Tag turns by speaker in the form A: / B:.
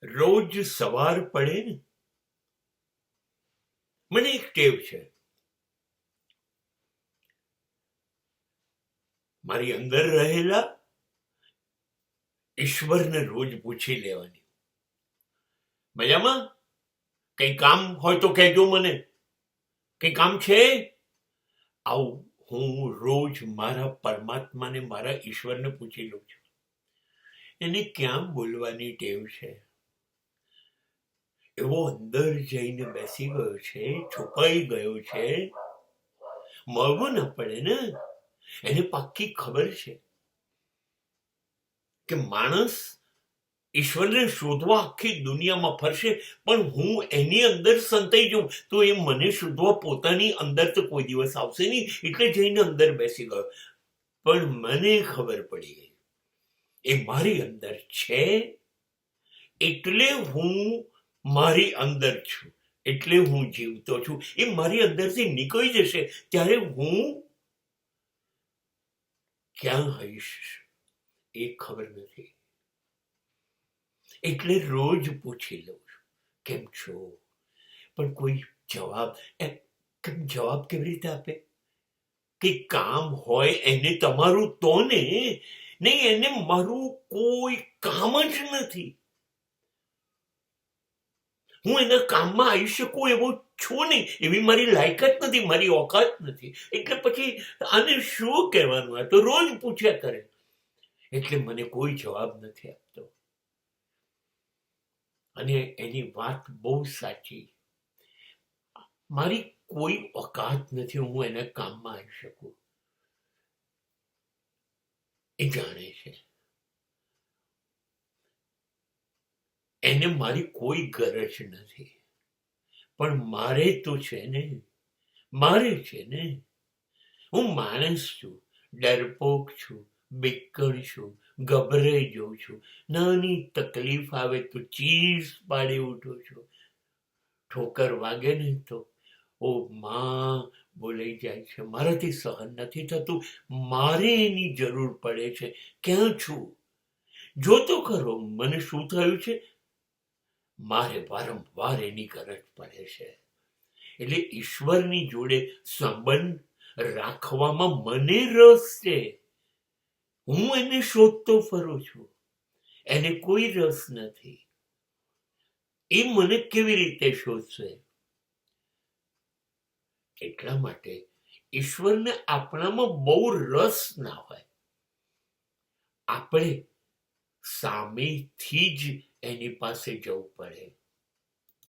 A: રોજ સવાર પડે ને, મને એક ટેવ છે, મારી અંદર રહેલા ઈશ્વરને રોજ પૂછી લેવાની, મજામાં? કઈ કામ હોય તો કહેજો મને, કઈ કામ છે? આવું હું રોજ મારા પરમાત્માને, મારા ઈશ્વરને પૂછી લઉં છું. એને ક્યાં બોલવાની ટેવ છે? એવો અંદર જઈને બેસી ગયો છે, છુપાઈ ગયો છે, મળવું ન પડે ને. એને પાક્કી ખબર છે કે માણસ ઈશ્વરને શોધવા આખી દુનિયામાં ફરશે, પણ હું એની અંદર સંતાઈ જાઉં તો એ મને શોધવા પોતાની અંદર તો કોઈ દિવસ આવશે નહીં. એટલે જઈને અંદર બેસી ગયો. પણ મને ખબર પડી ગઈ એ મારી અંદર છે, એટલે હું મારી અંદર છું, એટલે હું જીવતો છું. એ મારી અંદરથી નીકળી જશે ત્યારે હું ક્યાં હઈશ એ ખબર નથી. એટલે રોજ પૂછી લઉં છું, કેમ છો? પણ કોઈ જવાબ કેવી રીતે આપે? કે કામ હોય એને તમારું તો ને, નહીં એને મારું કોઈ કામ જ નથી. હું એના કામમાં આવી શકું એવો છું નહીં, એવી મારી લાયકાત નથી, મારી ઓકાત નથી. એટલે પછી આને શું કહેવાનું? આ તો રોજ પૂછ્યા કરે. એટલે મને કોઈ જવાબ નથી આપતો. અને એની વાત બહુ સાચી, મારી કોઈ ઓકાત નથી હું એના કામમાં આવી શકું. એ જાણે છે, એને મારી કોઈ ગરજ નથી. પણ મારે તો છે ને, મારે છે ને. હું માણસ છું, ડરપોક છું, બીકણ છું, ગભરાઈ જાઉં છું. નાની તકલીફ આવે તો ચીસ પાડી ઉઠું છું. ઠોકર વાગે ને તો ઓ માં બોલાઈ જાય છે, મારાથી સહન નથી થતું, મારે એની જરૂર પડે છે. ક્યાં છું? જોતો ખરો મને શું થયું છે. મારે વારંવાર એની ગરજ પડે છે. એટલે ઈશ્વરની જોડે સંબંધ રાખવામાં મને રસ છે. હું એને શોધતો ફરું છું, એને કોઈ રસ નથી. એ મને કેવી રીતે શોધશે? એટલા માટે ઈશ્વરને આપણામાં બહુ રસ ના હોય. આપણે સામેથી જ એની પાસે જવું પડે.